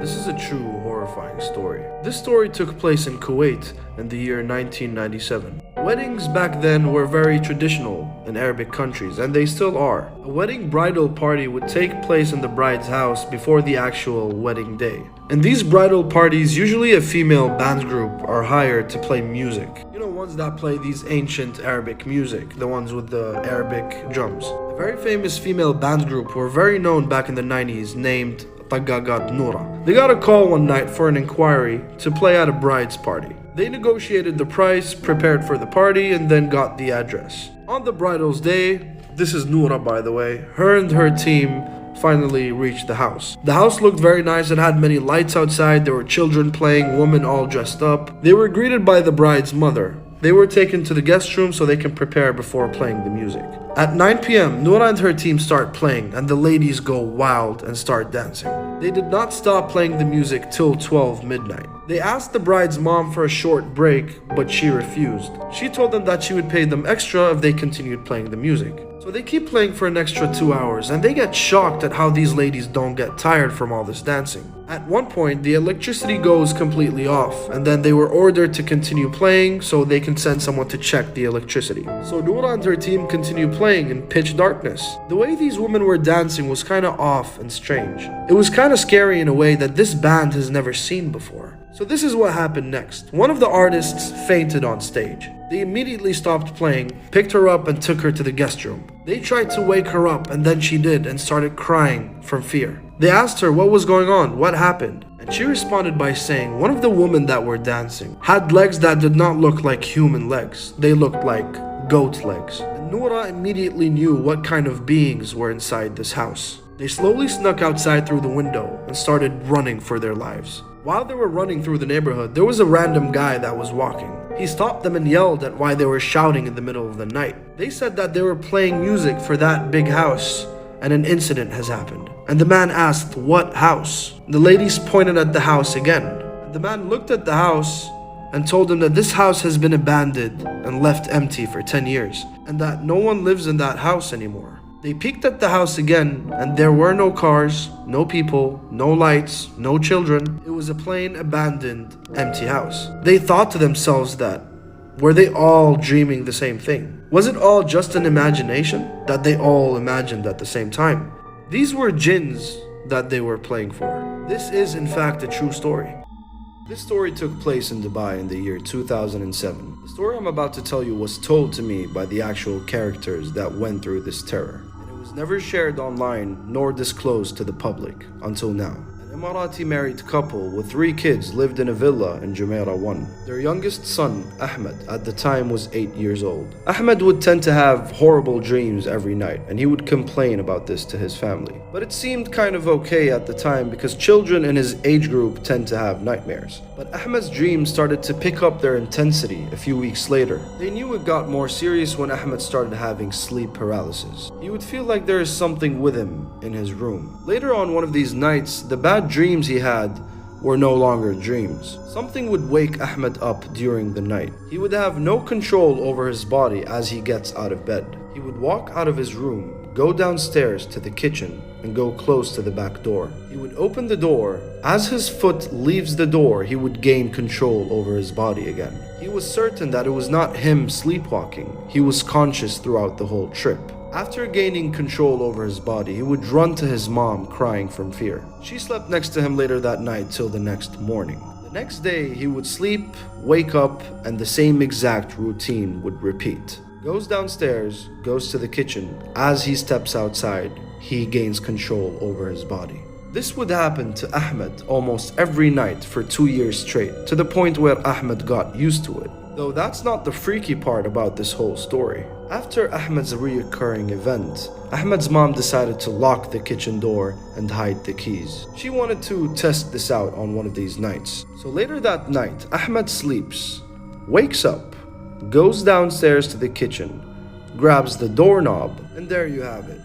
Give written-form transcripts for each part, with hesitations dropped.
This is a true horrifying story. This story took place in Kuwait in the year 1997. Weddings back then were very traditional in Arabic countries, and they still are. A wedding bridal party would take place in the bride's house before the actual wedding day. In these bridal parties, usually a female band group are hired to play music. You know, ones that play these ancient Arabic music, the ones with the Arabic drums. A very famous female band group were very known back in the 90s named Tagagat Noura. They got a call one night for an inquiry to play at a bride's party. They negotiated the price, prepared for the party, and then got the address. On the bridal's day, this is Noura by the way, her and her team finally reached the house. The house looked very nice. It had many lights outside. There were children playing, women all dressed up. They were greeted by the bride's mother. They were taken to the guest room so they can prepare before playing the music. At 9 p.m., Noura and her team start playing, and the ladies go wild and start dancing. They did not stop playing the music till 12 midnight. They asked the bride's mom for a short break, but she refused. She told them that she would pay them extra if they continued playing the music. So they keep playing for an extra 2 hours, and they get shocked at how these ladies don't get tired from all this dancing. At one point, the electricity goes completely off, and then they were ordered to continue playing so they can send someone to check the electricity. So Noura and her team continue playing in pitch darkness. The way these women were dancing was kinda off and strange. It was kinda scary in a way that this band has never seen before. So this is what happened next. One of the artists fainted on stage. They immediately stopped playing, picked her up and took her to the guest room. They tried to wake her up, and then she did and started crying from fear. They asked her what was going on, what happened, and she responded by saying one of the women that were dancing had legs that did not look like human legs. They looked like goat legs. And Noura immediately knew what kind of beings were inside this house. They slowly snuck outside through the window and started running for their lives. While they were running through the neighborhood, there was a random guy that was walking. He stopped them and yelled at why they were shouting in the middle of the night. They said that they were playing music for that big house and an incident has happened. And the man asked, "What house?" The ladies pointed at the house again. And the man looked at the house and told them that this house has been abandoned and left empty for 10 years and that no one lives in that house anymore. They peeked at the house again, and there were no cars, no people, no lights, no children. It was a plain, abandoned, empty house. They thought to themselves that, were they all dreaming the same thing? Was it all just an imagination that they all imagined at the same time? These were jinns that they were playing for. This is in fact a true story. This story took place in Dubai in the year 2007. The story I'm about to tell you was told to me by the actual characters that went through this terror. And it was never shared online nor disclosed to the public until now. An Emirati married couple with 3 kids lived in a villa in Jumeirah 1. Their youngest son, Ahmed, at the time was 8 years old. Ahmed would tend to have horrible dreams every night, and he would complain about this to his family. But it seemed kind of okay at the time because children in his age group tend to have nightmares. But Ahmed's dreams started to pick up their intensity a few weeks later. They knew it got more serious when Ahmed started having sleep paralysis. He would feel like there is something with him in his room. Later on one of these nights, the bad dreams he had were no longer dreams. Something would wake Ahmed up during the night. He would have no control over his body as he gets out of bed. He would walk out of his room, go downstairs to the kitchen, and go close to the back door. He would open the door. As his foot leaves the door, he would gain control over his body again. He was certain that it was not him sleepwalking. He was conscious throughout the whole trip. After gaining control over his body, he would run to his mom crying from fear. She slept next to him later that night till the next morning. The next day, he would sleep, wake up, and the same exact routine would repeat. Goes downstairs, goes to the kitchen. As he steps outside, he gains control over his body. This would happen to Ahmed almost every night for 2 years straight, to the point where Ahmed got used to it. Though that's not the freaky part about this whole story. After Ahmed's reoccurring event, Ahmed's mom decided to lock the kitchen door and hide the keys. She wanted to test this out on one of these nights. So later that night, Ahmed sleeps, wakes up, goes downstairs to the kitchen, grabs the doorknob, and there you have it.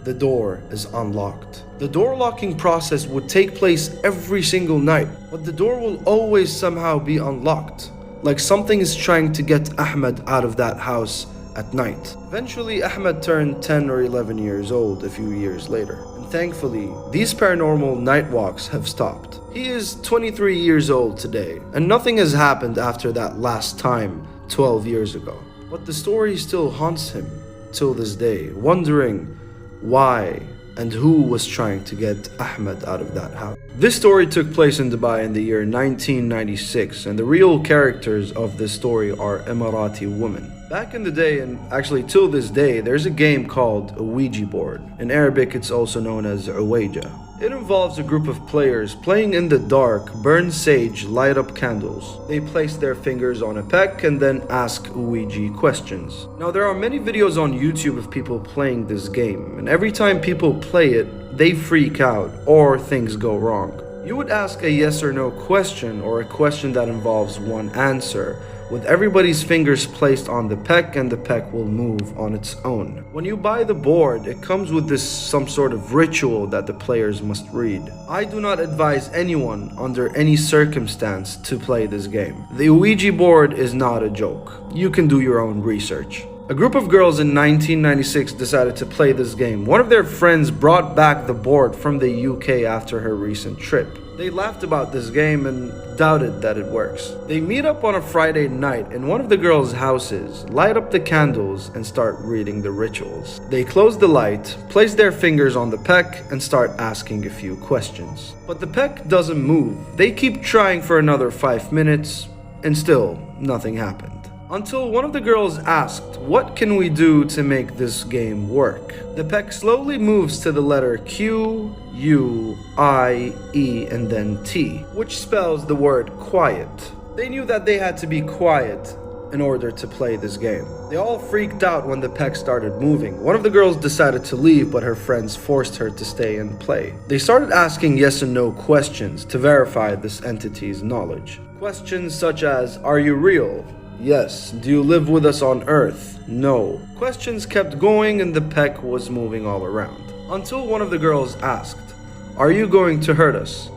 The door is unlocked. The door locking process would take place every single night, but the door will always somehow be unlocked, like something is trying to get Ahmed out of that house at night. Eventually, Ahmed turned 10 or 11 years old a few years later, and Thankfully, these paranormal night walks have stopped. He is 23 years old today, and nothing has happened after that last time 12 years ago. But the story still haunts him till this day, wondering why and who was trying to get Ahmed out of that house. This story took place in Dubai in the year 1996, and the real characters of this story are Emirati women. Back in the day, and actually till this day, there's a game called a Ouija board. In Arabic, it's also known as Ouija. It involves a group of players playing in the dark, burn sage, light up candles. They place their fingers on a peck and then ask Ouija questions. Now, there are many videos on YouTube of people playing this game, and every time people play it, they freak out or things go wrong. You would ask a yes or no question, or a question that involves one answer, with everybody's fingers placed on the peck, and the peck will move on its own. When you buy the board, it comes with some sort of ritual that the players must read. I do not advise anyone under any circumstance to play this game. The Ouija board is not a joke. You can do your own research. A group of girls in 1996 decided to play this game. One of their friends brought back the board from the UK after her recent trip. They laughed about this game and doubted that it works. They meet up on a Friday night in one of the girls' houses, light up the candles, and start reading the rituals. They close the light, place their fingers on the peck, and start asking a few questions. But the peck doesn't move. They keep trying for another 5 minutes, and still nothing happened. Until one of the girls asked, "What can we do to make this game work?" The peck slowly moves to the letter Q, U, I, E, and then T, which spells the word quiet. They knew that they had to be quiet in order to play this game. They all freaked out when the peck started moving. One of the girls decided to leave, but her friends forced her to stay and play. They started asking yes and no questions to verify this entity's knowledge. Questions such as, "Are you real?" "Yes." "Do you live with us on Earth?" "No." Questions kept going and the peck was moving all around. Until one of the girls asked, "Are you going to hurt us?"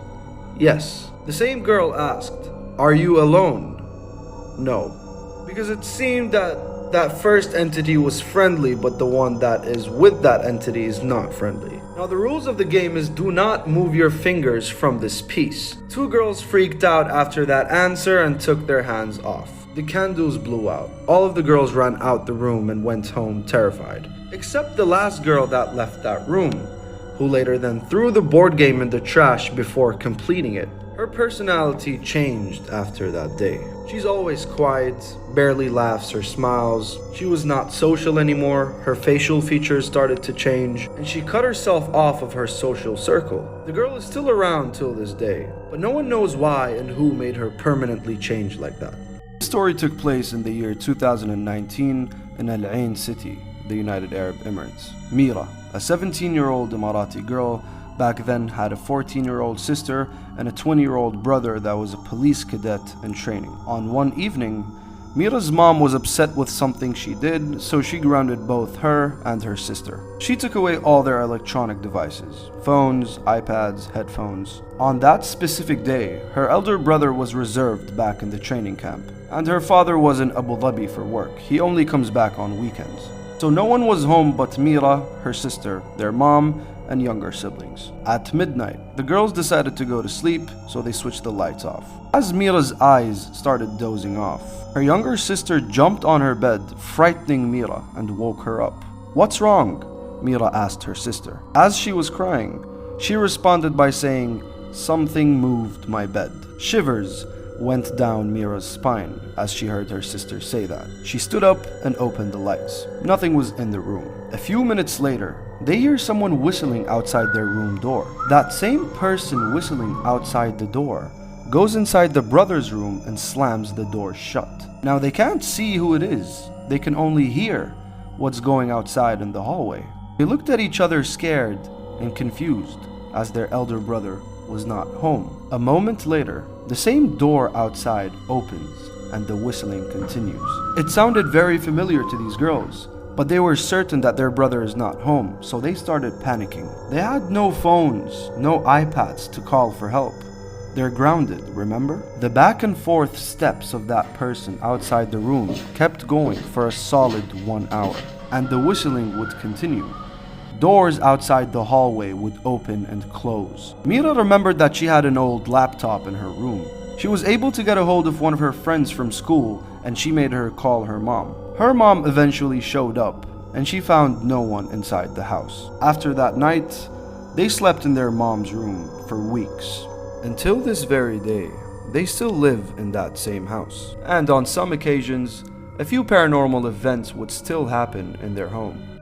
"Yes." The same girl asked, "Are you alone?" "No." Because it seemed that first entity was friendly, but the one that is with that entity is not friendly. Now, the rules of the game is do not move your fingers from this piece. Two girls freaked out after that answer and took their hands off. The candles blew out. All of the girls ran out the room and went home terrified, except the last girl that left that room, who later then threw the board game in the trash before completing it. Her personality changed after that day. She's always quiet, barely laughs or smiles. She was not social anymore. Her facial features started to change, and she cut herself off of her social circle. The girl is still around till this day, but no one knows why and who made her permanently change like that. The story took place in the year 2019 in Al Ain City, the United Arab Emirates. Mira, a 17-year-old Emirati girl, back then had a 14-year-old sister and a 20-year-old brother that was a police cadet in training. On one evening, Mira's mom was upset with something she did, so she grounded both her and her sister. She took away all their electronic devices, phones, iPads, headphones. On that specific day, her elder brother was reserved back in the training camp, and her father was in Abu Dhabi for work. He only comes back on weekends. So no one was home but Mira, her sister, their mom, and younger siblings. At midnight, the girls decided to go to sleep, so they switched the lights off. As Mira's eyes started dozing off, her younger sister jumped on her bed, frightening Mira, and woke her up. "What's wrong?" Mira asked her sister. As she was crying, she responded by saying, "Something moved my bed." Shivers went down Mira's spine as she heard her sister say that. She stood up and opened the lights. Nothing was in the room. A few minutes later, they hear someone whistling outside their room door. That same person whistling outside the door goes inside the brother's room and slams the door shut. Now they can't see who it is. They can only hear what's going outside in the hallway. They looked at each other scared and confused as their elder brother was not home. A moment later, the same door outside opens and the whistling continues. It sounded very familiar to these girls, but they were certain that their brother is not home, so they started panicking. They had no phones, no iPads to call for help. They're grounded, remember? The back and forth steps of that person outside the room kept going for a solid 1 hour, and the whistling would continue. Doors outside the hallway would open and close. Mira remembered that she had an old laptop in her room. She was able to get a hold of one of her friends from school, and she made her call her mom. Her mom eventually showed up, and she found no one inside the house. After that night, they slept in their mom's room for weeks. Until this very day, they still live in that same house. And on some occasions, a few paranormal events would still happen in their home.